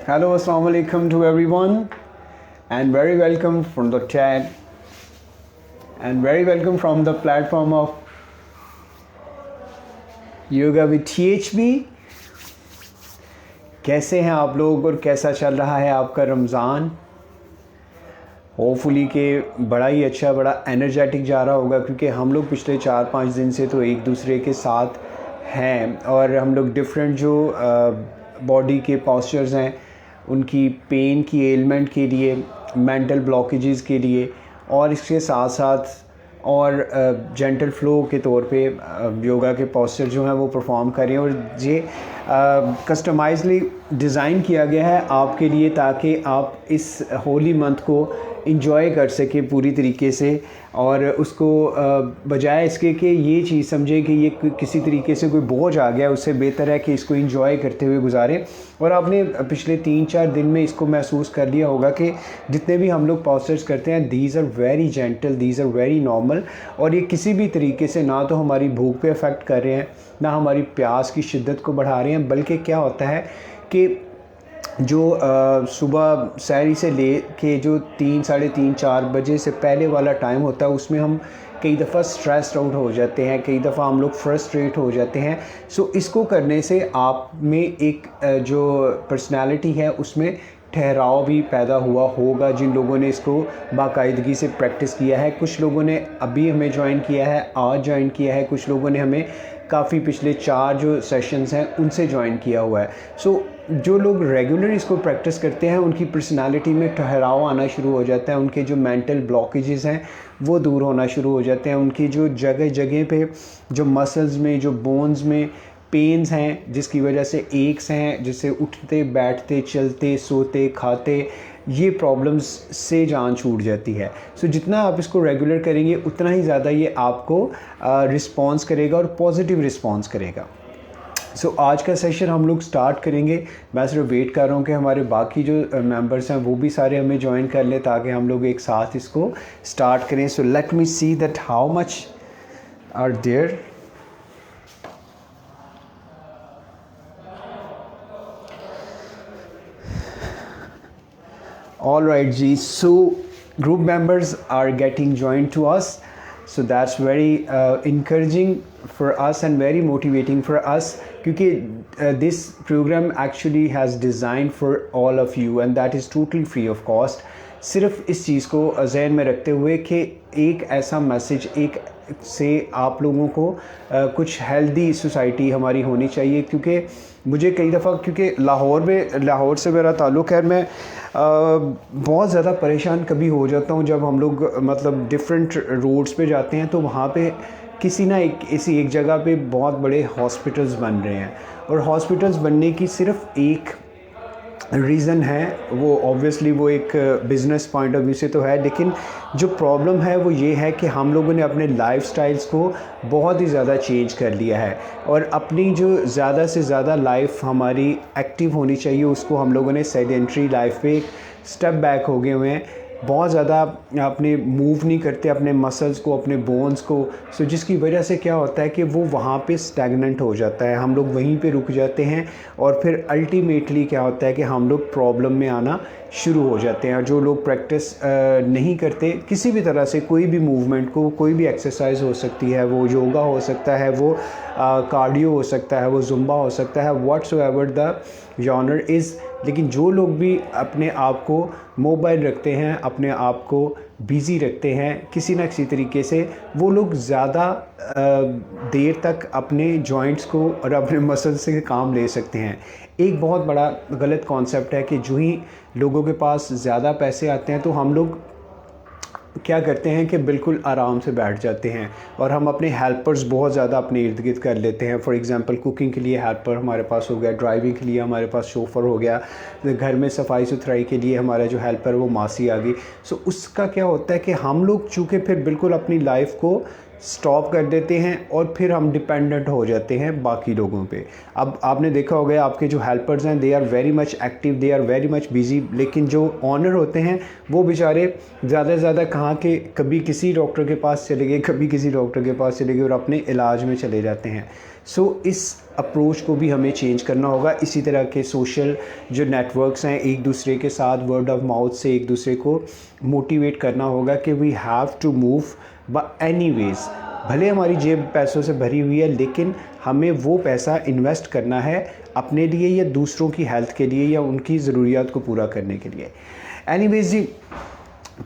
Hello, Assalamu alaikum to everyone, and very welcome from the chat, and very welcome from the platform of Yoga with THB. कैसे हैं आप लोग और कैसा चल रहा है आपका रमज़ान? होपफुली कि बड़ा ही अच्छा, बड़ा एनर्जेटिक जा रहा होगा, क्योंकि हम लोग पिछले 4-5 दिन से तो एक दूसरे के साथ हैं और हम लोग डिफरेंट जो बॉडी के पॉस्चर्स हैं उनकी पेन की एलिमेंट के लिए, मेंटल ब्लॉकेजेस के लिए और इसके साथ साथ और जेंटल फ्लो के तौर पे योगा के पॉस्चर जो हैं वो परफॉर्म कर रहे हैं। और ये कस्टमाइजली डिज़ाइन किया गया है आपके लिए ताकि आप इस होली मंथ को इंजॉय कर सकें पूरी तरीके से, और उसको बजाय इसके कि ये चीज़ समझे कि ये किसी तरीके से कोई बोझ आ गया, उससे बेहतर है कि इसको इंजॉय करते हुए गुजारें। और आपने पिछले 3-4 दिन में इसको महसूस कर लिया होगा कि जितने भी हम लोग पॉस्चर्स करते हैं, these are very gentle, these are very normal, और ये किसी भी तरीके से ना तो हमारी भूख पे अफेक्ट कर रहे हैं, ना हमारी प्यास की शिद्दत को बढ़ा रहे हैं, बल्कि क्या होता है कि जो सुबह सहरी से ले के जो 3, साढ़े 3-4 बजे से पहले वाला टाइम होता है, उसमें हम कई दफ़ा स्ट्रेस्ड आउट हो जाते हैं, कई दफ़ा हम लोग फ्रस्ट्रेट हो जाते हैं। सो इसको करने से आप में एक जो पर्सनालिटी है उसमें ठहराव भी पैदा हुआ होगा, जिन लोगों ने इसको बाकायदगी से प्रैक्टिस किया है। कुछ लोगों ने अभी हमें ज्वाइन किया है, आज ज्वाइन किया है, कुछ लोगों ने हमें काफ़ी पिछले 4 जो सेशंस हैं उनसे ज्वाइन किया हुआ है। सो जो लोग रेगुलर इसको प्रैक्टिस करते हैं उनकी पर्सनालिटी में ठहराव आना शुरू हो जाता है, उनके जो मेंटल ब्लॉकेजेस हैं वो दूर होना शुरू हो जाते हैं, उनकी जो जगह जगह पे जो मसल्स में, जो बोन्स में पेन्स हैं, जिसकी वजह से एक्स हैं, जिससे उठते बैठते चलते सोते खाते ये प्रॉब्लम्स से जान छूट जाती है। सो जितना आप इसको रेगुलर करेंगे उतना ही ज़्यादा ये आपको रिस्पॉन्स करेगा और पॉजिटिव रिस्पॉन्स करेगा। सो आज का सेशन हम लोग स्टार्ट करेंगे। मैं सिर्फ वेट कर रहा हूँ कि हमारे बाकी जो मेंबर्स हैं वो भी सारे हमें ज्वाइन कर लें ताकि हम लोग एक साथ इसको स्टार्ट करें। So let me see that how much are there. All right, G. So group members are getting joined to us. So that's very encouraging for us and very motivating for us, क्योंकि this program actually has designed for all of you and that is totally free of cost. सिर्फ इस चीज़ को ज़हन में रखते हुए कि एक ऐसा मैसेज एक से आप लोगों को कुछ हेल्दी सोसाइटी हमारी होनी चाहिए, क्योंकि मुझे कई दफ़ा, क्योंकि लाहौर से मेरा ताल्लुक़ है, मैं बहुत ज़्यादा परेशान कभी हो जाता हूँ जब हम लोग मतलब डिफरेंट रोड्स पे जाते हैं तो वहाँ पे किसी ना ऐसी एक जगह पे बहुत बड़े हॉस्पिटल्स बन रहे हैं, और हॉस्पिटल्स बनने की सिर्फ एक रीज़न है, वो ऑब्वियसली वो एक बिज़नेस पॉइंट ऑफ व्यू से तो है, लेकिन जो प्रॉब्लम है वो ये है कि हम लोगों ने अपने लाइफस्टाइल्स को बहुत ही ज़्यादा चेंज कर लिया है, और अपनी जो ज़्यादा से ज़्यादा लाइफ हमारी एक्टिव होनी चाहिए उसको हम लोगों ने सेडेंट्री लाइफ पे स्टेप बैक हो गए हुए हैं, बहुत ज़्यादा अपने मूव नहीं करते अपने मसल्स को, अपने बोन्स को। सो जिसकी वजह से क्या होता है कि वो वहाँ पे स्टैगनेंट हो जाता है, हम लोग वहीं पे रुक जाते हैं, और फिर अल्टीमेटली क्या होता है कि हम लोग प्रॉब्लम में आना शुरू हो जाते हैं। और जो लोग प्रैक्टिस नहीं करते किसी भी तरह से कोई भी मूवमेंट को, कोई भी एक्सरसाइज हो सकती है, वो योगा हो सकता है, वो कार्डियो हो सकता है, वो जुम्बा हो सकता है, व्हाट्सोएवर द जॉनर इज़, लेकिन जो लोग भी अपने आप को मोबाइल रखते हैं, अपने आप को बिज़ी रखते हैं किसी न किसी तरीके से, वो लोग ज़्यादा देर तक अपने जॉइंट्स को और अपने मसल्स से काम ले सकते हैं। एक बहुत बड़ा गलत कॉन्सेप्ट है कि जो ही लोगों के पास ज़्यादा पैसे आते हैं तो हम लोग क्या करते हैं कि बिल्कुल आराम से बैठ जाते हैं, और हम अपने हेल्पर्स बहुत ज़्यादा अपने इर्द गिर्द कर लेते हैं। फॉर एग्जांपल कुकिंग के लिए हेल्पर हमारे पास हो गया, ड्राइविंग के लिए हमारे पास शोफ़र हो गया, घर में सफाई सुथराई के लिए हमारा जो हेल्पर वो मासी आ गई। सो उसका क्या होता है कि हम लोग चूँकि फिर बिल्कुल अपनी लाइफ को स्टॉप कर देते हैं और फिर हम डिपेंडेंट हो जाते हैं बाकी लोगों पे। अब आपने देखा होगा आपके जो हेल्पर्स हैं they are very much active, they are very much busy, लेकिन जो ऑनर होते हैं वो बेचारे ज़्यादा से ज़्यादा कहाँ के कभी किसी डॉक्टर के पास चले गए, कभी किसी डॉक्टर के पास चले गए और अपने इलाज में चले जाते हैं। सो इस अप्रोच को भी हमें चेंज करना होगा। इसी तरह के सोशल जो नेटवर्क्स हैं, एक दूसरे के साथ वर्ड ऑफ माउथ से एक दूसरे को मोटिवेट करना होगा कि we have to move by any ways. भले हमारी जेब पैसों से भरी हुई है, लेकिन हमें वो पैसा इन्वेस्ट करना है अपने लिए या दूसरों की हेल्थ के लिए या उनकी ज़रूरियात को पूरा करने के लिए। एनीवेज जी,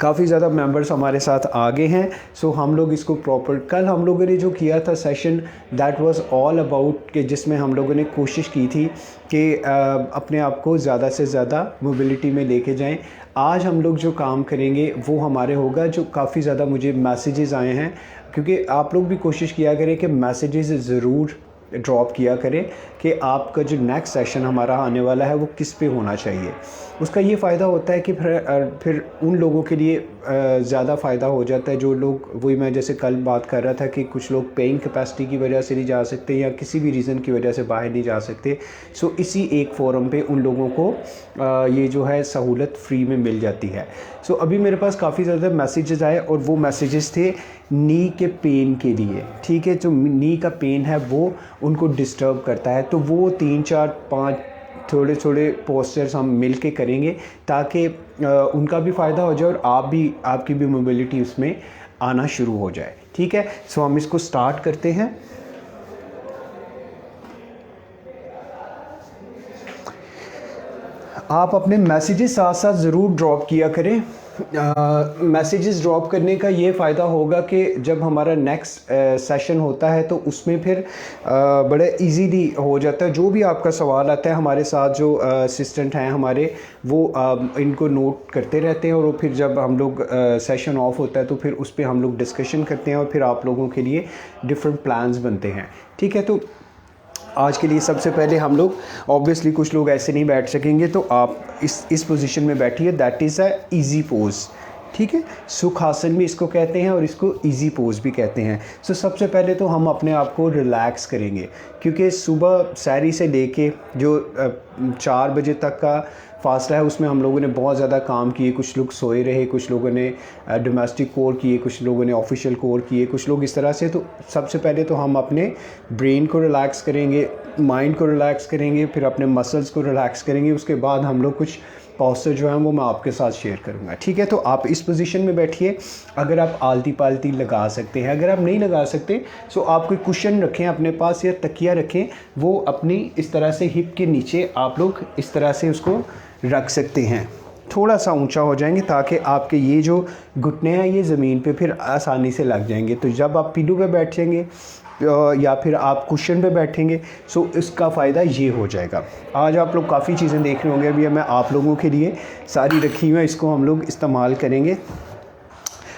काफ़ी ज़्यादा मेंबर्स हमारे साथ आ गए हैं। सो हम लोग इसको प्रॉपर, कल हम लोगों ने जो किया था session, that was all about कि जिसमें हम लोगों ने कोशिश की थी कि अपने आप को ज़्यादा से ज़्यादा मोबिलिटी में लेके जाएं। आज हम लोग जो काम करेंगे वो हमारे होगा, जो काफ़ी ज़्यादा मुझे मैसेजेस आए हैं, क्योंकि आप लोग भी कोशिश किया करें कि मैसेजेस ज़रूर ड्रॉप किया करें कि आपका जो नेक्स्ट सेशन हमारा आने वाला है वो किस पे होना चाहिए। उसका ये फ़ायदा होता है कि फिर उन लोगों के लिए ज़्यादा फ़ायदा हो जाता है जो लोग, वही मैं जैसे कल बात कर रहा था कि कुछ लोग पेइंग कैपेसिटी की वजह से नहीं जा सकते या किसी भी रीज़न की वजह से बाहर नहीं जा सकते। सो इसी एक फोरम पे उन लोगों को ये जो है सहूलत फ्री में मिल जाती है। सो अभी मेरे पास काफ़ी ज़्यादा मैसेजेस आए और वो मैसेजेस थे नी के पेन के लिए। ठीक है, जो नी का पेन है वो उनको डिस्टर्ब करता है, तो वो 3 4 5 थोड़े थोड़े पोस्चर्स हम मिल के करेंगे ताकि उनका भी फ़ायदा हो जाए और आपकी भी मोबिलिटी उसमें आना शुरू हो जाए। ठीक है, सो हम इसको स्टार्ट करते हैं। आप अपने मैसेजेस साथ साथ ज़रूर ड्रॉप किया करें। मैसेजेस ड्रॉप करने का ये फ़ायदा होगा कि जब हमारा नेक्स्ट सेशन होता है तो उसमें फिर बड़े इजीली हो जाता है। जो भी आपका सवाल आता है, हमारे साथ जो असिस्टेंट हैं हमारे, वो इनको नोट करते रहते हैं और फिर जब हम लोग सेशन ऑफ होता है तो फिर उस पर हम लोग डिस्कशन करते हैं और फिर आप लोगों के लिए डिफरेंट प्लान्स बनते हैं। ठीक है, तो आज के लिए सबसे पहले हम लोग, ऑब्वियसली कुछ लोग ऐसे नहीं बैठ सकेंगे, तो आप इस पोजीशन में बैठिए, that is a easy pose. ठीक है, सुखासन भी इसको कहते हैं और इसको इजी पोज भी कहते हैं। सो सबसे पहले तो हम अपने आप को रिलैक्स करेंगे, क्योंकि सुबह सैरी से लेके जो 4 बजे तक का फासला है उसमें हम लोगों ने बहुत ज़्यादा काम किए। कुछ लोग सोए रहे, कुछ लोगों ने डोमेस्टिक कोर किए, कुछ लोगों ने ऑफिशियल कोर किए, कुछ लोग इस तरह से। तो सबसे पहले तो हम अपने ब्रेन को रिलैक्स करेंगे, माइंड को रिलैक्स करेंगे, फिर अपने मसल्स को रिलैक्स करेंगे। उसके बाद हम लोग कुछ पॉस्चर जो है वो मैं आपके साथ शेयर करूंगा। ठीक है, तो आप इस पोजीशन में बैठिए। अगर आप आलती पालती लगा सकते हैं, अगर आप नहीं लगा सकते तो आप कोई कुशन रखें अपने पास या तकिया रखें, वो अपनी इस तरह से हिप के नीचे आप लोग इस तरह से उसको रख सकते हैं। थोड़ा सा ऊंचा हो जाएंगे ताकि आपके ये जो घुटने हैं ये ज़मीन पे फिर आसानी से लग जाएंगे। तो जब आप पिलो पे बैठेंगे या फिर आप कुशन पे बैठेंगे, सो इसका फ़ायदा ये हो जाएगा। आज आप लोग काफ़ी चीज़ें देख रहे होंगे, अभी मैं आप लोगों के लिए सारी रखी हुई है, इसको हम लोग इस्तेमाल करेंगे।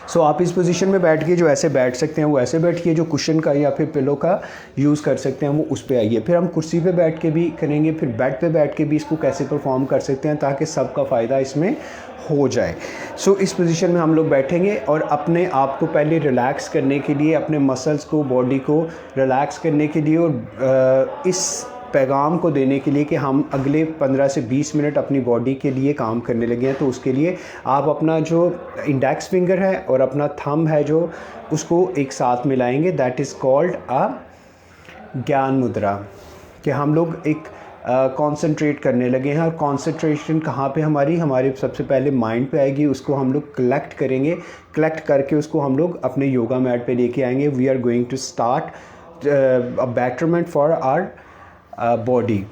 सो आप इस पोजीशन में बैठ के जो ऐसे बैठ सकते हैं वो ऐसे बैठिए, जो कुशन का या फिर पिलो का यूज़ कर सकते हैं वो उस पे आइए। फिर हम कुर्सी पे बैठ के भी करेंगे, फिर बेड पे बैठ के भी इसको कैसे परफॉर्म कर सकते हैं ताकि सबका फ़ायदा इसमें हो जाए। सो इस पोजीशन में हम लोग बैठेंगे और अपने आप को पहले रिलैक्स करने के लिए, अपने मसल्स को, बॉडी को रिलैक्स करने के लिए और इस पैगाम को देने के लिए कि हम अगले 15 से 20 मिनट अपनी बॉडी के लिए काम करने लगे हैं। तो उसके लिए आप अपना जो इंडेक्स फिंगर है और अपना थंब है जो, उसको एक साथ मिलाएंगे, दैट इज़ कॉल्ड अ ज्ञान मुद्रा। कि हम लोग एक कंसंट्रेट करने लगे हैं और कंसंट्रेशन कहाँ पे हमारे सबसे पहले माइंड पे आएगी, उसको हम लोग कलेक्ट करेंगे। कलेक्ट करके उसको हम लोग अपने योगा मैट पे लेके आएंगे। We are going to start a betterment for our body.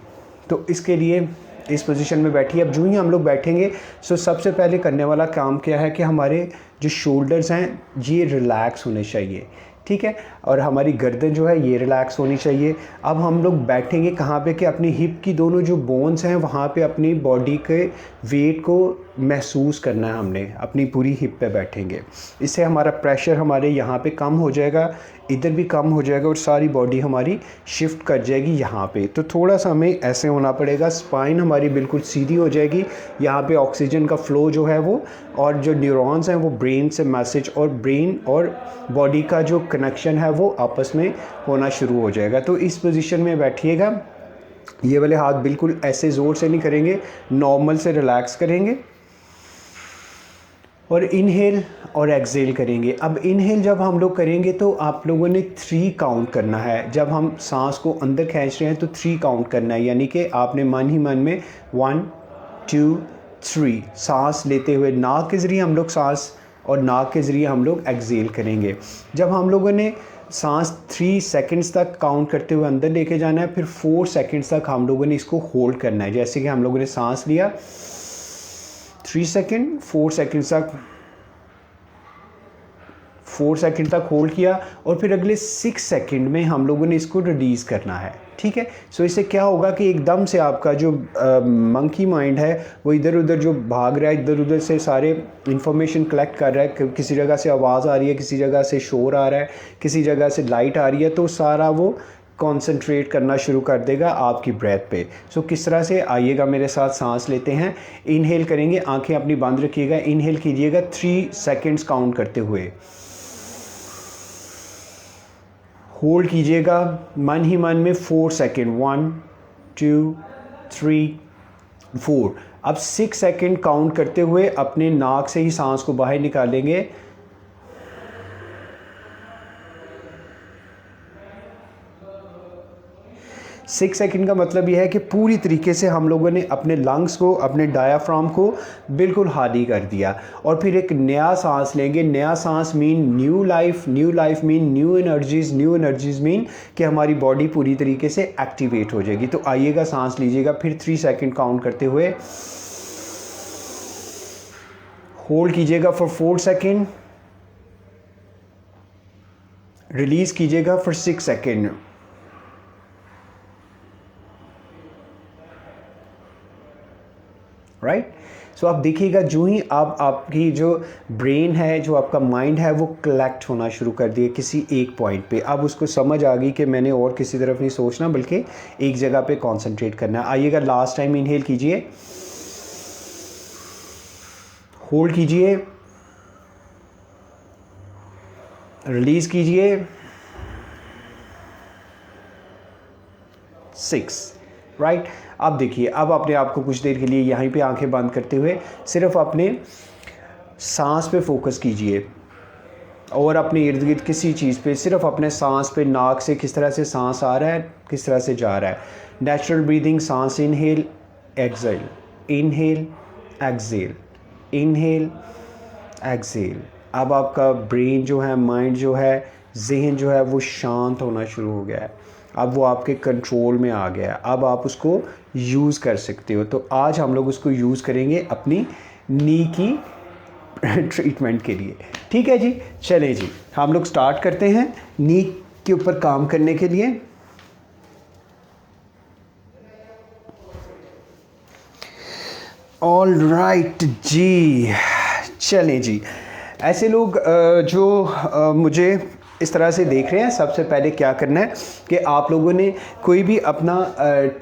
तो इसके लिए इस पोजीशन में बैठिए। अब जो ही हम लोग बैठेंगे, सो सबसे पहले करने वाला काम क्या है कि हमारे जो शोल्डर्स हैं ये रिलैक्स होने चाहिए। ठीक है, और हमारी गर्दन जो है ये रिलैक्स होनी चाहिए। अब हम लोग बैठेंगे कहाँ पे कि अपनी हिप की दोनों जो बोन्स हैं वहाँ पे अपनी बॉडी के वेट को महसूस करना है हमने, अपनी पूरी हिप पे बैठेंगे। इससे हमारा प्रेशर हमारे यहाँ पे कम हो जाएगा, इधर भी कम हो जाएगा और सारी बॉडी हमारी शिफ्ट कर जाएगी यहाँ पे। तो थोड़ा सा हमें ऐसे होना पड़ेगा, स्पाइन हमारी बिल्कुल सीधी हो जाएगी, यहाँ पे ऑक्सीजन का फ़्लो जो है वो, और जो न्यूरॉन्स हैं वो ब्रेन से मैसेज, और ब्रेन और बॉडी का जो कनेक्शन है वो आपस में होना शुरू हो जाएगा। तो इस पोजीशन में बैठिएगा, ये वाले हाथ बिल्कुल ऐसे ज़ोर से नहीं करेंगे, नॉर्मल से रिलैक्स करेंगे और इनहेल और एक्सेल करेंगे। अब इनहेल जब हम लोग करेंगे तो आप लोगों ने 3 काउंट करना है। जब हम सांस को अंदर खींच रहे हैं तो 3 काउंट करना है, यानी कि आपने मन ही मन में 1 2 3 सांस लेते हुए नाक के ज़रिए हम लोग सांस, और नाक के ज़रिए हम लोग एक्सेल करेंगे। जब हम लोगों ने सांस 3 सेकंड्स तक काउंट करते हुए अंदर लेके जाना है, फिर 4 सेकंड्स तक हम लोगों ने इसको होल्ड करना है। जैसे कि हम लोगों ने सांस लिया 3 सेकंड, 4 सेकंड्स तक, 4 सेकंड तक होल्ड किया, और फिर अगले 6 सेकंड में हम लोगों ने इसको रिलीज़ करना है। ठीक है, सो इससे क्या होगा कि एकदम से आपका जो मंकी माइंड है वो इधर उधर जो भाग रहा है, इधर उधर से सारे इंफॉर्मेशन कलेक्ट कर रहा है, किसी जगह से आवाज़ आ रही है, किसी जगह से शोर आ रहा है, किसी जगह से लाइट आ रही है, तो सारा वो कंसंट्रेट करना शुरू कर देगा आपकी ब्रेथ पे। सो किस तरह से, आइएगा मेरे साथ, सांस लेते हैं, इनहेल करेंगे, आंखें अपनी बंद रखिएगा, इनहेल कीजिएगा 3 सेकंड्स काउंट करते हुए, होल्ड कीजिएगा मन ही मन में 4 सेकंड, 1 2 3 4। अब 6 सेकंड काउंट करते हुए अपने नाक से ही सांस को बाहर निकालेंगे। 6 सेकंड का मतलब यह है कि पूरी तरीके से हम लोगों ने अपने लंग्स को, अपने डायाफ्राम को बिल्कुल खाली कर दिया, और फिर एक नया सांस लेंगे। नया सांस mean new life, new life mean new energies, new energies mean कि हमारी बॉडी पूरी तरीके से एक्टिवेट हो जाएगी। तो आइएगा, सांस लीजिएगा, फिर 3 सेकंड काउंट करते हुए होल्ड कीजिएगा फॉर 4 सेकंड, रिलीज कीजिएगा फॉर 6 सेकंड। राइट, सो आप देखिएगा जो ही आपकी जो ब्रेन है, जो आपका माइंड है, वो कलेक्ट होना शुरू कर दिए किसी एक पॉइंट पे। अब उसको समझ आ गई कि मैंने और किसी तरफ नहीं सोचना, बल्कि एक जगह पे कंसंट्रेट करना है। आइएगा, लास्ट टाइम इनहेल कीजिए, होल्ड कीजिए, रिलीज कीजिए, 6। राइट, अब देखिए, अब अपने आप को कुछ देर के लिए यहीं पे आंखें बंद करते हुए सिर्फ अपने सांस पे फोकस कीजिए, और अपने इर्द गिर्द किसी चीज़ पे, सिर्फ अपने सांस पे, नाक से किस तरह से सांस आ रहा है, किस तरह से जा रहा है। नेचुरल ब्रीदिंग, सांस inhale exhale, inhale exhale, inhale exhale. अब आपका ब्रेन जो है, माइंड जो है, जहन जो है, वो शांत होना शुरू हो गया है। अब वो आपके कंट्रोल में आ गया है, अब आप उसको यूज़ कर सकते हो। तो आज हम लोग उसको यूज़ करेंगे अपनी नी की ट्रीटमेंट के लिए। ठीक है जी, चलें जी, हम लोग स्टार्ट करते हैं नी के ऊपर काम करने के लिए। ऑल राइट जी, चलें जी। ऐसे लोग जो मुझे इस तरह से देख रहे हैं, सबसे पहले क्या करना है कि आप लोगों ने कोई भी अपना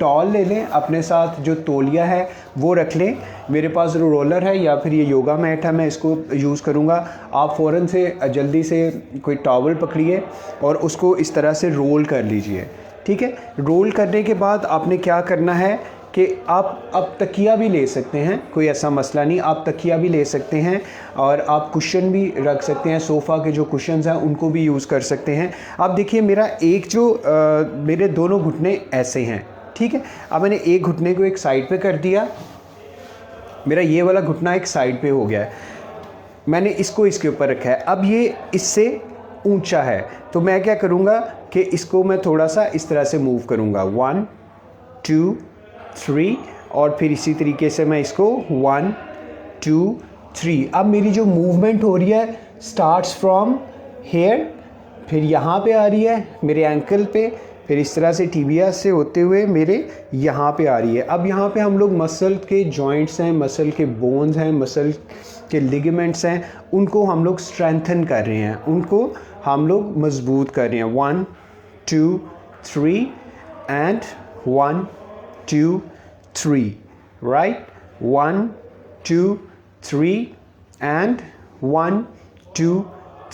टॉल ले लें, अपने साथ जो तौलिया है वो रख लें। मेरे पास रोलर है या फिर ये योगा मैट है, मैं इसको यूज़ करूँगा। आप फ़ौरन से जल्दी से कोई टॉवल पकड़िए और उसको इस तरह से रोल कर लीजिए। ठीक है, रोल करने के बाद आपने क्या करना है कि आप अब तकिया भी ले सकते हैं, कोई ऐसा मसला नहीं, आप तकिया भी ले सकते हैं, और आप कुशन भी रख सकते हैं, सोफ़ा के जो कुशन्स हैं उनको भी यूज़ कर सकते हैं। अब देखिए, मेरा एक जो मेरे दोनों घुटने ऐसे हैं, ठीक है। अब मैंने एक घुटने को एक साइड पे कर दिया, मेरा ये वाला घुटना एक साइड पे हो गया है, मैंने इसको इसके ऊपर रखा है। अब ये इससे ऊंचा है, तो मैं क्या करूँगा कि इसको मैं थोड़ा सा इस तरह से मूव करूँगा, 1 2 3, और फिर इसी तरीके से मैं इसको 1 2 3। अब मेरी जो मूवमेंट हो रही है स्टार्ट्स फ्रॉम हेयर, फिर यहाँ पे आ रही है मेरे एंकल पे, फिर इस तरह से टिबिया से होते हुए मेरे यहाँ पे आ रही है। अब यहाँ पे हम लोग मसल के जॉइंट्स हैं, मसल के बोन्स हैं, मसल के लिगामेंट्स हैं, उनको हम लोग स्ट्रेंथन कर रहे हैं, उनको हम लोग मजबूत कर रहे हैं। 1 2 3 एंड 1 2 3, राइट। 1 2 3 एंड 1 2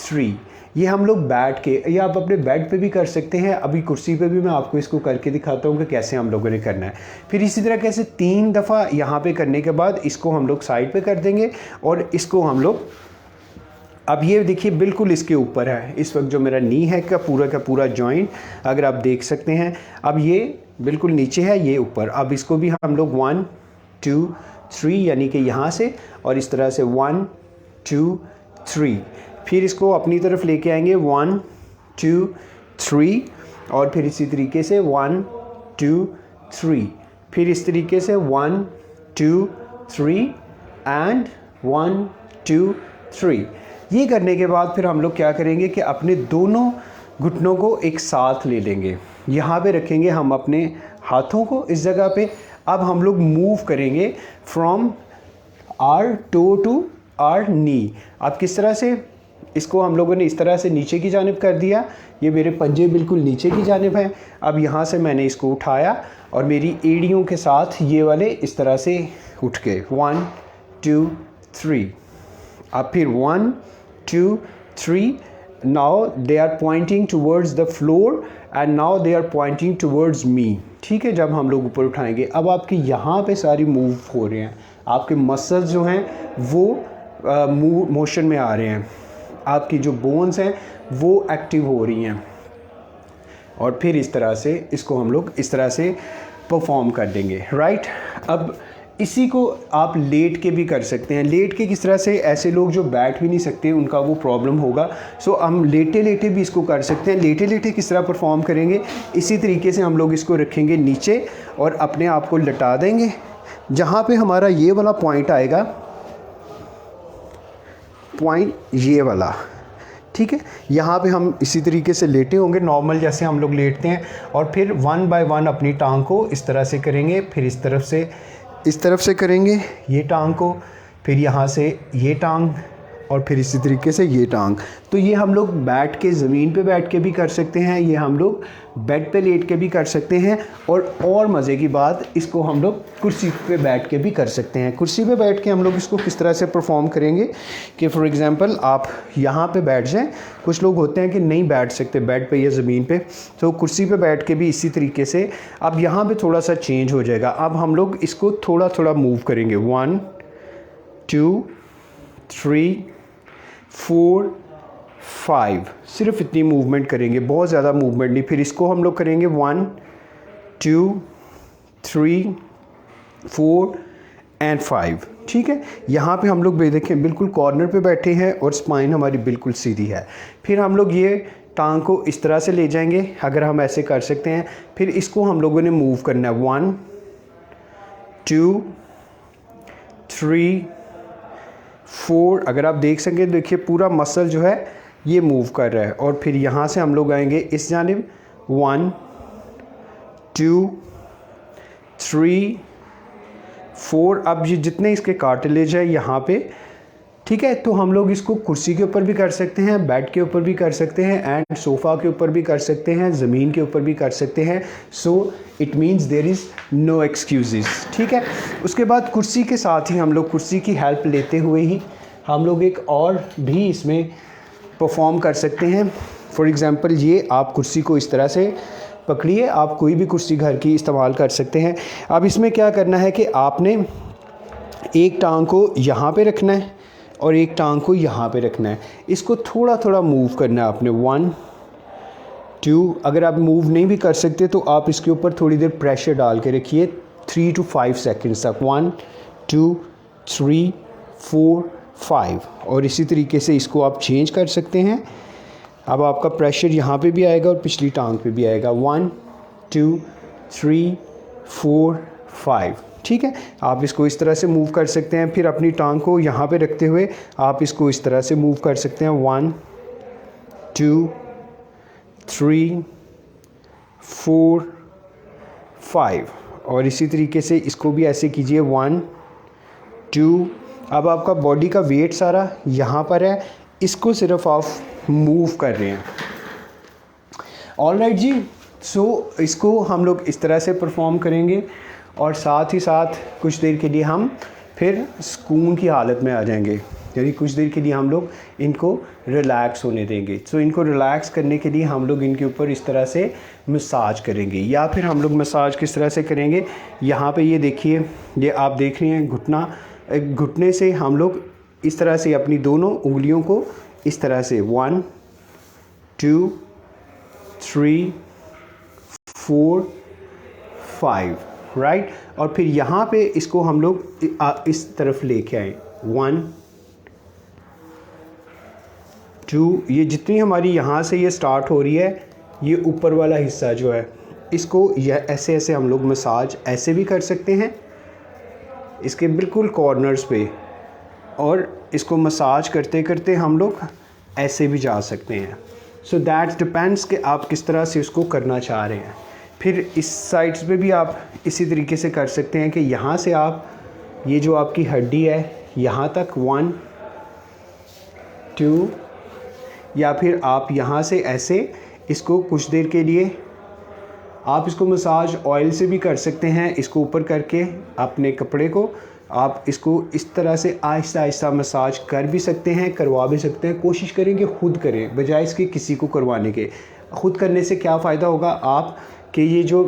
3। ये हम लोग बैठ के, या आप अपने बेड पे भी कर सकते हैं। अभी कुर्सी पे भी मैं आपको इसको करके दिखाता हूँ कि कैसे हम लोगों ने करना है। फिर इसी तरह कैसे 3 दफ़ा यहाँ पे करने के बाद इसको हम लोग साइड पे कर देंगे और इसको हम लोग, अब ये देखिए बिल्कुल इसके ऊपर है इस वक्त जो मेरा नी है का पूरा जॉइंट, अगर आप देख सकते हैं। अब ये बिल्कुल नीचे है, ये ऊपर। अब इसको भी हम लोग 1 2 3 यानी कि यहाँ से और इस तरह से 1 2 3, फिर इसको अपनी तरफ लेके आएंगे 1 2 3 और फिर इसी तरीके से 1 2 3, फिर इस तरीके से 1 2 3 एंड 1 2 3। ये करने के बाद फिर हम लोग क्या करेंगे कि अपने दोनों घुटनों को एक साथ ले लेंगे, यहाँ पे रखेंगे हम अपने हाथों को इस जगह पे। अब हम लोग मूव करेंगे फ्रॉम आर टो टू आर नी। अब किस तरह से, इसको हम लोगों ने इस तरह से नीचे की जानिब कर दिया, ये मेरे पंजे बिल्कुल नीचे की जानिब हैं। अब यहाँ से मैंने इसको उठाया और मेरी एड़ियों के साथ ये वाले इस तरह से उठ गए। 1 2 3। अब फिर 1 2 3, now they are pointing towards the floor and now they are pointing towards me. ठीक है, जब हम लोग ऊपर उठाएंगे अब आपके यहाँ पे सारी मूव हो रहे हैं, आपके मसल्स जो हैं वो मोशन में आ रहे हैं, आपकी जो बोन्स हैं वो एक्टिव हो रही हैं। और फिर इस तरह से इसको हम लोग इस तरह से परफॉर्म कर देंगे, राइट। अब इसी को आप लेट के भी कर सकते हैं। लेट के किस तरह से, ऐसे लोग जो बैठ भी नहीं सकते उनका वो प्रॉब्लम होगा, सो हम लेटे लेटे भी इसको कर सकते हैं। लेटे लेटे किस तरह परफॉर्म करेंगे, इसी तरीके से हम लोग इसको रखेंगे नीचे और अपने आप को लटा देंगे। जहाँ पे हमारा ये वाला पॉइंट आएगा, पॉइंट ये वाला, ठीक है, यहाँ पे हम इसी तरीके से लेटे होंगे नॉर्मल जैसे हम लोग लेटते हैं। और फिर 1 बाय 1 अपनी टांग को इस तरह से करेंगे, फिर इस तरफ से करेंगे ये टांग को, फिर यहाँ से ये टांग और फिर इसी तरीके से ये टांग। तो ये हम लोग बैठ के, ज़मीन पे बैठ के भी कर सकते हैं, ये हम लोग बेड पे लेट के भी कर सकते हैं। और मज़े की बात, इसको हम लोग कुर्सी पे बैठ के भी कर सकते हैं। कुर्सी पे बैठ के हम लोग इसको किस तरह से परफॉर्म करेंगे कि फॉर एग्ज़ाम्पल आप यहाँ पे बैठ जाएं। कुछ लोग होते हैं कि नहीं बैठ सकते बेड पे या ज़मीन पे, तो कुर्सी पे बैठ के भी इसी तरीके से। अब यहाँ पे थोड़ा सा चेंज हो जाएगा, अब हम लोग इसको थोड़ा थोड़ा मूव करेंगे। 1 2 3 4 5, सिर्फ इतनी मूवमेंट करेंगे, बहुत ज़्यादा मूवमेंट नहीं। फिर इसको हम लोग करेंगे 1 2 3 4 एंड 5, ठीक है। यहाँ पे हम लोग देखें बिल्कुल कॉर्नर पे बैठे हैं और स्पाइन हमारी बिल्कुल सीधी है। फिर हम लोग ये टांग को इस तरह से ले जाएंगे, अगर हम ऐसे कर सकते हैं। फिर इसको हम लोगों ने मूव करना है 1 2 3 4। अगर आप देख सकें, देखिए पूरा मसल जो है ये मूव कर रहा है। और फिर यहाँ से हम लोग आएंगे इस जानिब 1 2 3 4। अब ये जितने इसके कार्टिलेज है यहाँ पे, ठीक है, तो हम लोग इसको कुर्सी के ऊपर भी कर सकते हैं, बेड के ऊपर भी कर सकते हैं एंड सोफ़ा के ऊपर भी कर सकते हैं, ज़मीन के ऊपर भी कर सकते हैं। So it means there is no excuses, ठीक है। उसके बाद कुर्सी के साथ ही हम लोग कुर्सी की हेल्प लेते हुए ही हम लोग एक और भी इसमें परफॉर्म कर सकते हैं। फॉर एग्ज़ाम्पल ये आप कुर्सी को इस तरह से पकड़िए, आप कोई भी कुर्सी घर की इस्तेमाल कर सकते हैं। अब इसमें क्या करना है कि आपने एक टांग को यहाँ पे रखना है और एक टांग को यहाँ पे रखना है। इसको थोड़ा थोड़ा मूव करना है आपने। 1 2, अगर आप मूव नहीं भी कर सकते तो आप इसके ऊपर थोड़ी देर प्रेशर डाल के रखिए 3 to 5 सेकेंड्स तक। 1 2 3 4 5। और इसी तरीके से इसको आप चेंज कर सकते हैं। अब आपका प्रेशर यहाँ पे भी आएगा और पिछली टांग पे भी आएगा। 1 2 3 4 5, ठीक है। आप इसको इस तरह से मूव कर सकते हैं। फिर अपनी टांग को यहाँ पे रखते हुए आप इसको इस तरह से मूव कर सकते हैं। 1 2 3 4 5 और इसी तरीके से इसको भी ऐसे कीजिए 1 2। अब आपका बॉडी का वेट सारा यहाँ पर है, इसको सिर्फ आप मूव कर रहे हैं। ऑलराइट जी, सो इसको हम लोग इस तरह से परफॉर्म करेंगे और साथ ही साथ कुछ देर के लिए हम फिर सुकून की हालत में आ जाएंगे, यानी कुछ देर के लिए हम लोग इनको रिलैक्स होने देंगे। सो इनको रिलैक्स करने के लिए हम लोग इनके ऊपर इस तरह से मसाज करेंगे, या फिर हम लोग मसाज किस तरह से करेंगे, यहाँ पे ये देखिए, ये आप देख रहे हैं घुटने से हम लोग इस तरह से अपनी दोनों उंगलियों को इस तरह से 1 2 3 4 5 राइट। और फिर यहाँ पे इसको हम लोग इस तरफ लेके आए 1 2। ये जितनी हमारी यहाँ से ये स्टार्ट हो रही है, ये ऊपर वाला हिस्सा जो है, इसको यह ऐसे ऐसे हम लोग मसाज ऐसे भी कर सकते हैं इसके बिल्कुल कॉर्नर्स पे, और इसको मसाज करते करते हम लोग ऐसे भी जा सकते हैं। सो दैट डिपेंड्स कि आप किस तरह से इसको करना चाह रहे हैं। फिर इस साइड्स पे भी आप इसी तरीके से कर सकते हैं कि यहाँ से आप ये जो आपकी हड्डी है यहाँ तक 1 2, या फिर आप यहाँ से ऐसे इसको कुछ देर के लिए आप इसको मसाज ऑयल से भी कर सकते हैं। इसको ऊपर करके अपने कपड़े को आप इसको इस तरह से आहिस्ता आहिस्ता मसाज कर भी सकते हैं, करवा भी सकते हैं। कोशिश करें कि खुद करें बजाय इसके किसी को करवाने के। खुद करने से क्या फ़ायदा होगा आप कि ये जो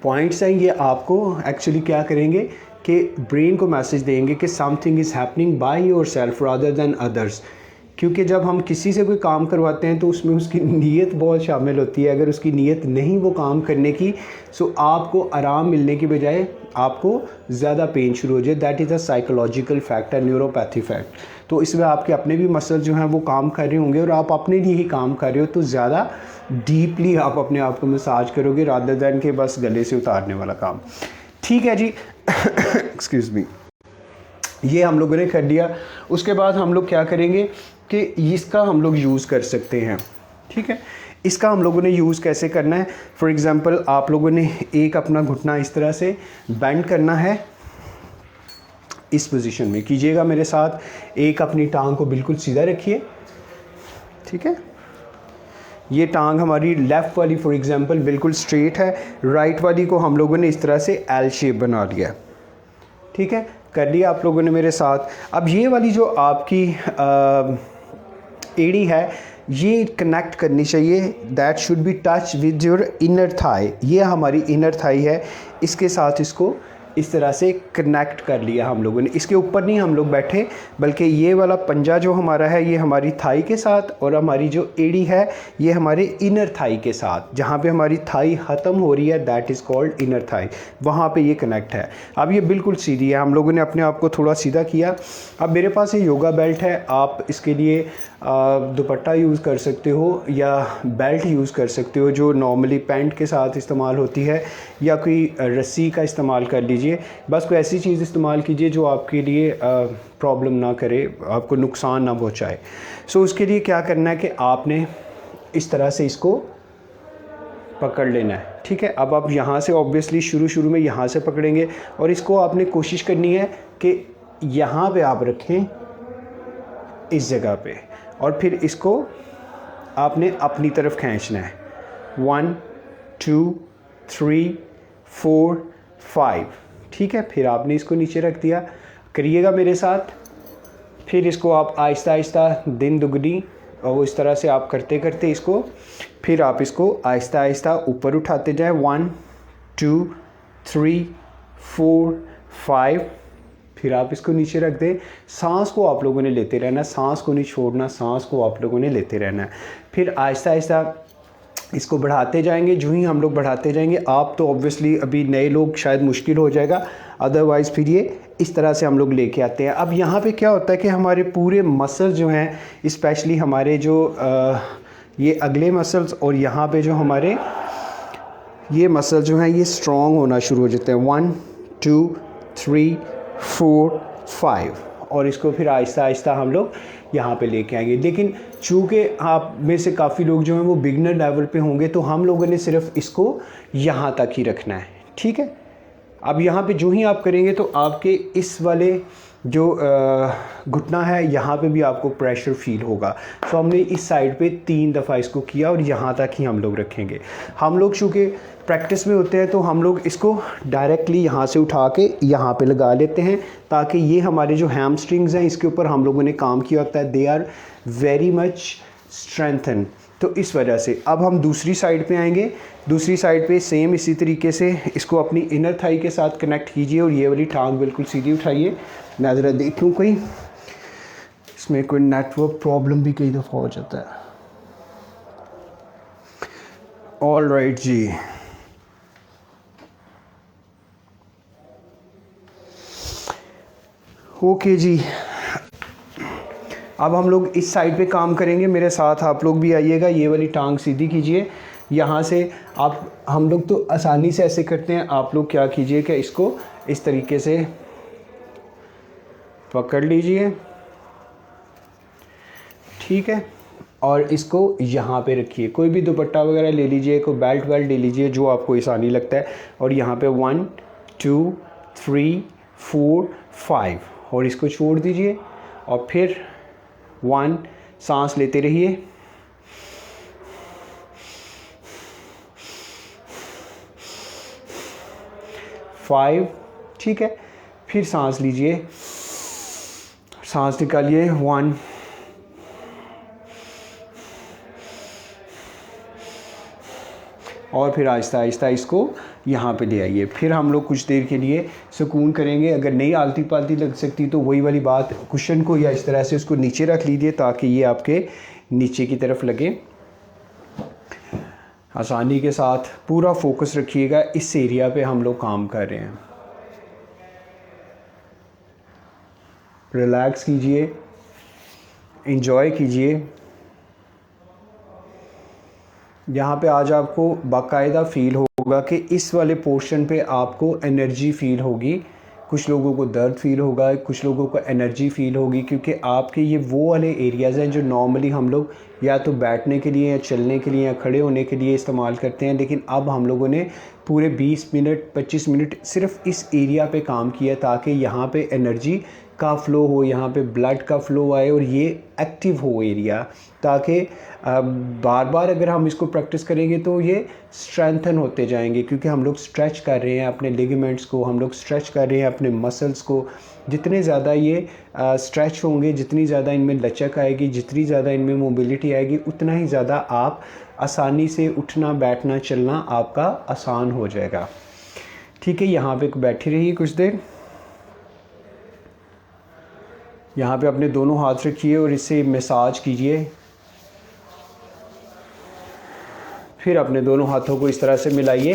पॉइंट्स हैं ये आपको एक्चुअली क्या करेंगे कि ब्रेन को मैसेज देंगे कि something is happening by yourself rather than others. क्योंकि जब हम किसी से कोई काम करवाते हैं तो उसमें उसकी नीयत बहुत शामिल होती है। अगर उसकी नीयत नहीं वो काम करने की, सो आपको आराम मिलने की बजाय आपको ज़्यादा पेन शुरू हो जाए। That is a psychological factor, neuropathy fact. तो इसमें आपके अपने भी मसल जो हैं वो काम कर रहे होंगे और आप अपने लिए ही काम कर रहे हो, तो ज़्यादा डीपली आप अपने आप को मसाज करोगे रादर दैन के बस गले से उतारने वाला काम। ठीक है जी, एक्सक्यूज़ मी। ये हम लोगों ने कर दिया। उसके बाद हम लोग क्या करेंगे कि इसका हम लोग यूज़ कर सकते हैं। ठीक है, इसका हम लोगों ने यूज़ कैसे करना है। फॉर एग्ज़ाम्पल आप लोगों ने एक अपना घुटना इस तरह से बेंड करना है, इस पोजीशन में कीजिएगा मेरे साथ। एक अपनी टांग को बिल्कुल सीधा रखिए। ठीक है, ये टांग हमारी लेफ़्ट वाली फॉर एग्ज़ाम्पल बिल्कुल स्ट्रेट है, राइट वाली को हम लोगों ने इस तरह से एल शेप बना लिया। ठीक है, कर लिया आप लोगों ने मेरे साथ। अब ये वाली जो आपकी एड़ी है ये कनेक्ट करनी चाहिए। That should be touch with your inner thigh. ये हमारी इनर थाई है, इसके साथ इसको इस तरह से कनेक्ट कर लिया हम लोगों ने। इसके ऊपर नहीं हम लोग बैठे, बल्कि ये वाला पंजा जो हमारा है ये हमारी थाई के साथ, और हमारी जो एड़ी है ये हमारे इनर थाई के साथ। जहाँ पे हमारी थाई ख़त्म हो रही है that is called inner thigh, वहाँ पे ये कनेक्ट है। अब ये बिल्कुल सीधी है, हम लोगों ने अपने आप को थोड़ा सीधा किया। अब मेरे पास ये योगा बेल्ट है, आप इसके लिए दुपट्टा यूज़ कर सकते हो या बेल्ट यूज़ कर सकते हो जो नॉर्मली पैंट के साथ इस्तेमाल होती है, या कोई रस्सी का इस्तेमाल कर लीजिए। बस कोई ऐसी चीज़ इस्तेमाल कीजिए जो आपके लिए प्रॉब्लम ना करे, आपको नुकसान ना पहुंचाए। सो उसके लिए क्या करना है कि आपने इस तरह से इसको पकड़ लेना है। ठीक है, अब आप यहाँ से ऑब्वियसली शुरू में यहाँ से पकड़ेंगे और इसको आपने कोशिश करनी है कि यहाँ पे आप रखें इस जगह पे, और फिर इसको आपने अपनी तरफ खींचना है। 1 2 3 4 5। ठीक है, फिर आपने इसको नीचे रख दिया। करिएगा मेरे साथ। फिर इसको आप आहिस्ता आहिस्ता दिन दुगनी, और वो इस तरह से आप करते करते इसको, फिर आप इसको आहिस्ता आहिस्ता ऊपर उठाते जाएं। 1 2 3 4 5। फिर आप इसको नीचे रख दें। सांस को आप लोगों ने लेते रहना, सांस को नहीं छोड़ना, सांस को आप लोगों ने लेते रहना है। फिर आहिस्ता आहिस्ता इसको बढ़ाते जाएंगे। जो ही हम लोग बढ़ाते जाएंगे, आप तो ऑब्वियसली अभी नए लोग शायद मुश्किल हो जाएगा, अदरवाइज़ फिर ये इस तरह से हम लोग लेके आते हैं। अब यहाँ पे क्या होता है कि हमारे पूरे मसल जो हैं, स्पेशली हमारे जो ये अगले मसल्स और यहाँ पे जो हमारे ये मसल जो हैं ये स्ट्रॉन्ग होना शुरू हो जाते हैं। 1 2 3 4 5। और इसको फिर आहिस्ता आहिस्ता हम लोग यहाँ पे लेके आएंगे। लेकिन चूँकि आप में से काफ़ी लोग जो हैं वो बिगनर लेवल पे होंगे, तो हम लोगों ने सिर्फ इसको यहाँ तक ही रखना है, ठीक है। अब यहाँ पे जो ही आप करेंगे तो आपके इस वाले जो घुटना है यहाँ पे भी आपको प्रेशर फील होगा। सो हमने इस साइड पे 3 दफ़ा इसको किया और यहाँ तक ही हम लोग रखेंगे। हम लोग चूँकि प्रैक्टिस में होते हैं तो हम लोग इसको डायरेक्टली यहाँ से उठा के यहाँ पे लगा लेते हैं, ताकि ये हमारे जो हैमस्ट्रिंग्स हैं इसके ऊपर हम लोगों ने काम किया होता है, they are very much strengthen. तो इस वजह से अब हम दूसरी साइड पे आएंगे। दूसरी साइड पे सेम इसी तरीके से इसको अपनी इनर थाई के साथ कनेक्ट कीजिए और ये वाली टांग बिल्कुल सीधी उठाइए। मैं ज़रा देखूँ कोई इसमें कोई नेटवर्क प्रॉब्लम भी कई दफ़ा हो जाता है। ऑल राइट जी, ओके जी। अब हम लोग इस साइड पे काम करेंगे, मेरे साथ आप लोग भी आइएगा। ये वाली टांग सीधी कीजिए यहाँ से। आप हम लोग तो आसानी से ऐसे करते हैं, आप लोग क्या कीजिए कि इसको इस तरीके से पकड़ लीजिए, ठीक है, और इसको यहाँ पे रखिए। कोई भी दुपट्टा वगैरह ले लीजिए, कोई बेल्ट वेल्ट ले लीजिए जो आपको आसानी लगता है। और यहाँ पे 1 2 3 4 5 और इसको छोड़ दीजिए और फिर 1 सांस लेते रहिए, 5, ठीक है, फिर सांस लीजिए, सांस निकालिए, 1, और फिर आहिस्ता आहिस्ता इसको यहाँ पे ले आइए। फिर हम लोग कुछ देर के लिए सुकून करेंगे। अगर नहीं आलती पालती लग सकती तो वही वाली बात, कुशन को या इस तरह से उसको नीचे रख लीजिए ताकि ये आपके नीचे की तरफ लगे। आसानी के साथ पूरा फोकस रखिएगा, इस एरिया पे हम लोग काम कर रहे हैं। रिलैक्स कीजिए, एंजॉय कीजिए। यहाँ पे आज आपको बाकायदा फ़ील होगा कि इस वाले पोर्शन पे आपको एनर्जी फ़ील होगी। कुछ लोगों को दर्द फ़ील होगा, कुछ लोगों को एनर्जी फ़ील होगी, क्योंकि आपके ये वो वाले एरियाज़ हैं जो नॉर्मली हम लोग या तो बैठने के लिए या चलने के लिए या खड़े होने के लिए इस्तेमाल करते हैं। लेकिन अब हम लोगों ने पूरे 20 मिनट 25 मिनट सिर्फ इस एरिया पे काम किया ताकि यहाँ पे एनर्जी का फ़्लो हो, यहाँ पे ब्लड का फ़्लो आए और ये एक्टिव हो एरिया, ताकि बार बार अगर हम इसको प्रैक्टिस करेंगे तो ये स्ट्रेंथन होते जाएंगे, क्योंकि हम लोग स्ट्रेच कर रहे हैं अपने लिगामेंट्स को, हम लोग स्ट्रेच कर रहे हैं अपने मसल्स को। जितने ज़्यादा ये स्ट्रेच होंगे, जितनी ज़्यादा इनमें लचक आएगी, जितनी ज़्यादा इनमें मोबिलिटी आएगी, उतना ही ज़्यादा आप आसानी से उठना बैठना चलना आपका आसान हो जाएगा। ठीक है, यहाँ पे बैठे रहिए कुछ देर। यहाँ पे अपने दोनों हाथ रखिए और इससे मसाज कीजिए। फिर अपने दोनों हाथों को इस तरह से मिलाइए।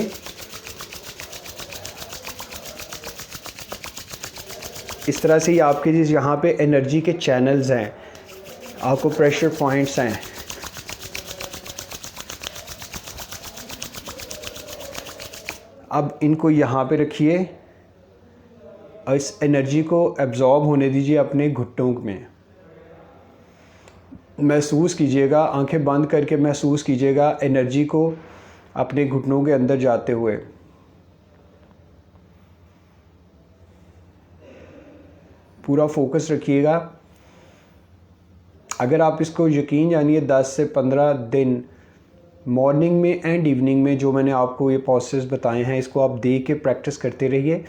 इस तरह से ही आपके जिस यहाँ पे एनर्जी के चैनल्स हैं, आपको प्रेशर पॉइंट्स हैं, अब इनको यहाँ पे रखिए और इस एनर्जी को एब्जॉर्ब होने दीजिए अपने घुटनों में। महसूस कीजिएगा, आंखें बंद करके महसूस कीजिएगा एनर्जी को अपने घुटनों के अंदर जाते हुए। पूरा फोकस रखिएगा। अगर आप इसको यकीन जानिए 10 से 15 दिन मॉर्निंग में एंड इवनिंग में जो मैंने आपको ये पॉस्चर्स बताए हैं, इसको आप देख के प्रैक्टिस करते रहिए।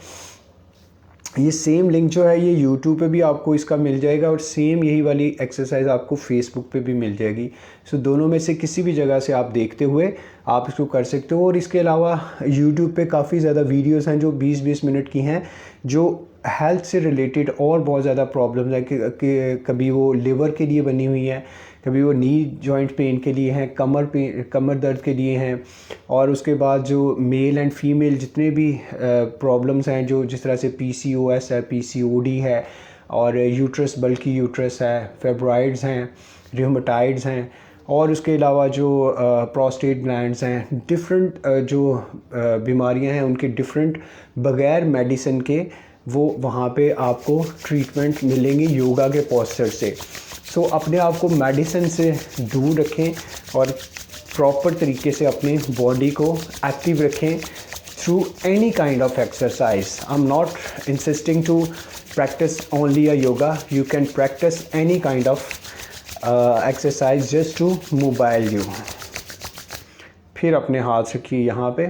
ये सेम लिंक जो है ये यूट्यूब पे भी आपको इसका मिल जाएगा और सेम यही वाली एक्सरसाइज आपको फेसबुक पे भी मिल जाएगी। सो दोनों में से किसी भी जगह से आप देखते हुए आप इसको कर सकते हो। और इसके अलावा यूट्यूब पे काफ़ी ज़्यादा वीडियोस हैं जो 20-20 मिनट की हैं, जो हेल्थ से रिलेटेड और बहुत ज़्यादा प्रॉब्लम्स हैं कि कभी वो लिवर के लिए बनी हुई है, कभी वो नी जॉइंट पेन के लिए हैं, कमर दर्द के लिए हैं, और उसके बाद जो मेल एंड फीमेल जितने भी प्रॉब्लम्स हैं, जो जिस तरह से PCOS है, PCOD है, और यूट्रस बल्कि यूट्रस है, फेब्रॉइड्स हैं, रियोमेटाइड्स हैं, और उसके अलावा जो प्रोस्टेट ग्लैंड्स हैं, डिफरेंट जो बीमारियां हैं उनके डिफरेंट बग़ैर मेडिसिन के वो वहाँ पे आपको ट्रीटमेंट मिलेंगी योगा के पोस्चर से। सो अपने आप को मेडिसिन से दूर रखें और प्रॉपर तरीके से अपने बॉडी को एक्टिव रखें through any kind of exercise. I am not insisting to practice only a yoga. You can practice any kind of exercise just to mobile you. फिर अपने हाथ रखिए यहाँ पे,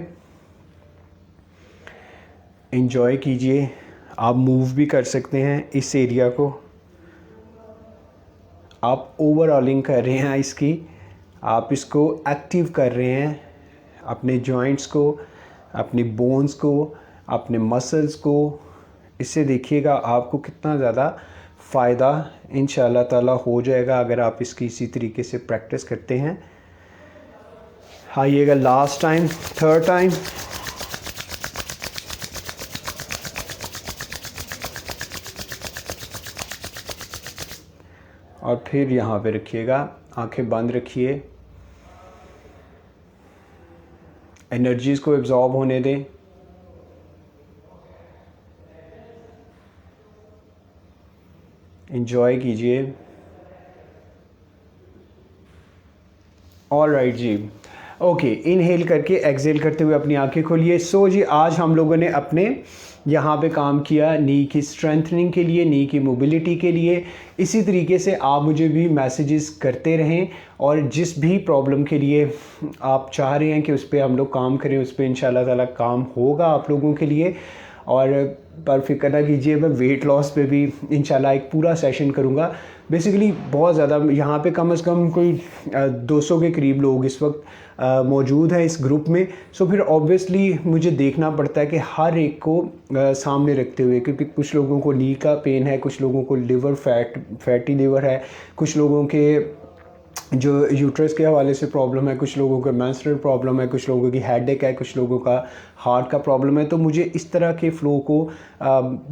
enjoy कीजिए. आप मूव भी कर सकते हैं इस एरिया को, आप ओवरऑलिंग कर रहे हैं इसकी, आप इसको एक्टिव कर रहे हैं, अपने जॉइंट्स को, अपनी बोन्स को, अपने मसल्स को. इससे देखिएगा आपको कितना ज़्यादा फ़ायदा इंशाअल्लाह ताला हो जाएगा अगर आप इसकी इसी तरीके से प्रैक्टिस करते हैं. आइएगा लास्ट टाइम, थर्ड टाइम. और फिर यहाँ पे रखिएगा, आंखें बंद रखिए, एनर्जीज़ को एब्जॉर्ब होने दें. इंजॉय कीजिए. ऑल राइट जी, ओके. इनहेल करके एक्सेल करते हुए अपनी आंखें खोलिए. सो जी, आज हम लोगों ने अपने यहाँ पे काम किया नी की स्ट्रेंथनिंग के लिए, नी की मोबिलिटी के लिए. इसी तरीके से आप मुझे भी मैसेजेस करते रहें और जिस भी प्रॉब्लम के लिए आप चाह रहे हैं कि उस पर हम लोग काम करें, उस पर इंशाल्लाह ताला काम होगा आप लोगों के लिए. और पर फिक्र ना कीजिए, मैं वेट लॉस पे भी इंशाल्लाह एक पूरा सेशन करूँगा. बेसिकली बहुत ज़्यादा यहाँ पे कम से कम कोई 200 के करीब लोग इस वक्त मौजूद हैं इस ग्रुप में. सो फिर ऑब्वियसली मुझे देखना पड़ता है कि हर एक को सामने रखते हुए, क्योंकि कुछ लोगों को नी का पेन है, कुछ लोगों को लिवर फैटी लिवर है, कुछ लोगों के जो यूट्रस के हवाले से प्रॉब्लम है, कुछ लोगों को मेंस्ट्रुअल प्रॉब्लम है, कुछ लोगों की हेडेक है, कुछ लोगों का हार्ट का प्रॉब्लम है. तो मुझे इस तरह के फ़्लो को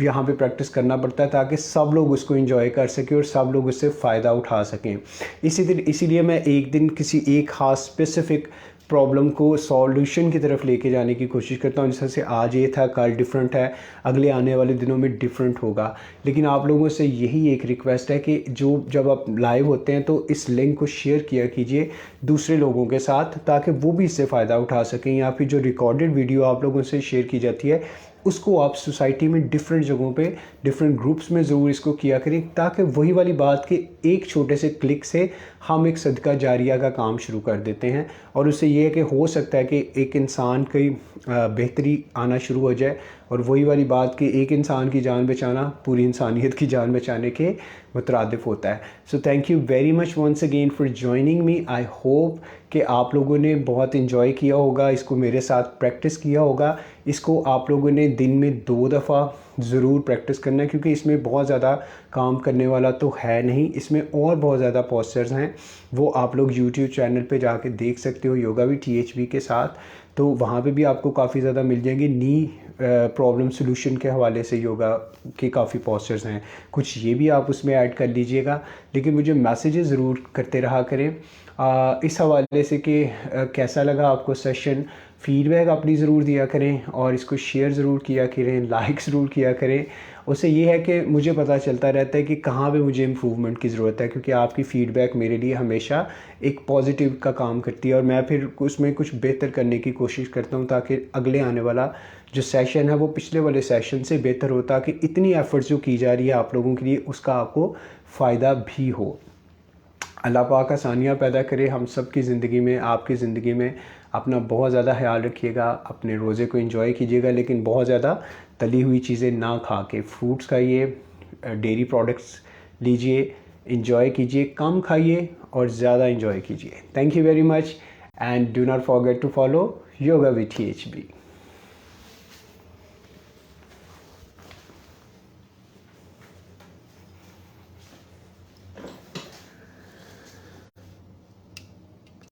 यहाँ पे प्रैक्टिस करना पड़ता है ताकि सब लोग उसको एंजॉय कर सकें और सब लोग उससे फ़ायदा उठा सकें. इसीलिए मैं एक दिन किसी एक ख़ास स्पेसिफ़िक प्रॉब्लम को सॉल्यूशन की तरफ लेके जाने की कोशिश करता हूँ. जैसे आज ये था, कल डिफरेंट है, अगले आने वाले दिनों में डिफरेंट होगा. लेकिन आप लोगों से यही एक रिक्वेस्ट है कि जब आप लाइव होते हैं तो इस लिंक को शेयर किया कीजिए दूसरे लोगों के साथ ताकि वो भी इससे फ़ायदा उठा सकें. या फिर जो रिकॉर्डेड वीडियो आप लोगों से शेयर की जाती है उसको आप सोसाइटी में डिफरेंट जगहों पे डिफरेंट ग्रुप्स में ज़रूर इसको किया करें ताकि वही वाली बात कि एक छोटे से क्लिक से हम एक सदका जारिया का काम शुरू कर देते हैं. और उससे ये है कि हो सकता है कि एक इंसान की बेहतरी आना शुरू हो जाए. और वही वाली बात कि एक इंसान की जान बचाना पूरी इंसानियत की जान बचाने के मुतरादिफ होता है. So thank you very much once again for joining me. I hope कि आप लोगों ने बहुत इन्जॉय किया होगा, इसको मेरे साथ प्रैक्टिस किया होगा. इसको आप लोगों ने दिन में 2 दफ़ा ज़रूर प्रैक्टिस करना है क्योंकि इसमें बहुत ज़्यादा काम करने वाला तो है नहीं. इसमें और बहुत ज़्यादा पोस्चर्स हैं, वो आप लोग यूट्यूब चैनल पे जाके देख सकते हो योगा विद THB के साथ. तो वहाँ पे भी आपको काफ़ी ज़्यादा मिल जाएंगे. नी प्रॉब्लम सोल्यूशन के हवाले से योगा के काफ़ी पोस्चर्स हैं, कुछ ये भी आप उसमें ऐड कर लीजिएगा. लेकिन मुझे मैसेजेस ज़रूर करते रहा करें इस हवाले से कि कैसा लगा आपको सेशन. फीडबैक अपनी ज़रूर दिया करें और इसको शेयर ज़रूर किया करें, लाइक ज़रूर किया करें. उससे ये है कि मुझे पता चलता रहता है कि कहाँ पे मुझे इम्प्रूवमेंट की ज़रूरत है, क्योंकि आपकी फ़ीडबैक मेरे लिए हमेशा एक पॉजिटिव का काम करती है और मैं फिर उसमें कुछ बेहतर करने की कोशिश करता हूँ ताकि अगले आने वाला जो सेशन है वो पिछले वाले सेशन से बेहतर हो, ताकि इतनी एफ़र्ट्स जो की जा रही है आप लोगों के लिए उसका आपको फ़ायदा भी हो. अल्लाह पाक आसानियाँ पैदा करे हम सब की ज़िंदगी में, आपकी ज़िंदगी में. अपना बहुत ज़्यादा ख्याल रखिएगा, अपने रोज़े को एंजॉय कीजिएगा, लेकिन बहुत ज़्यादा तली हुई चीज़ें ना खा के फ्रूट्स खाइए, डेयरी प्रोडक्ट्स लीजिए, एंजॉय कीजिए, कम खाइए और ज़्यादा एंजॉय कीजिए. Thank you very much and do not forget to follow yoga with THB.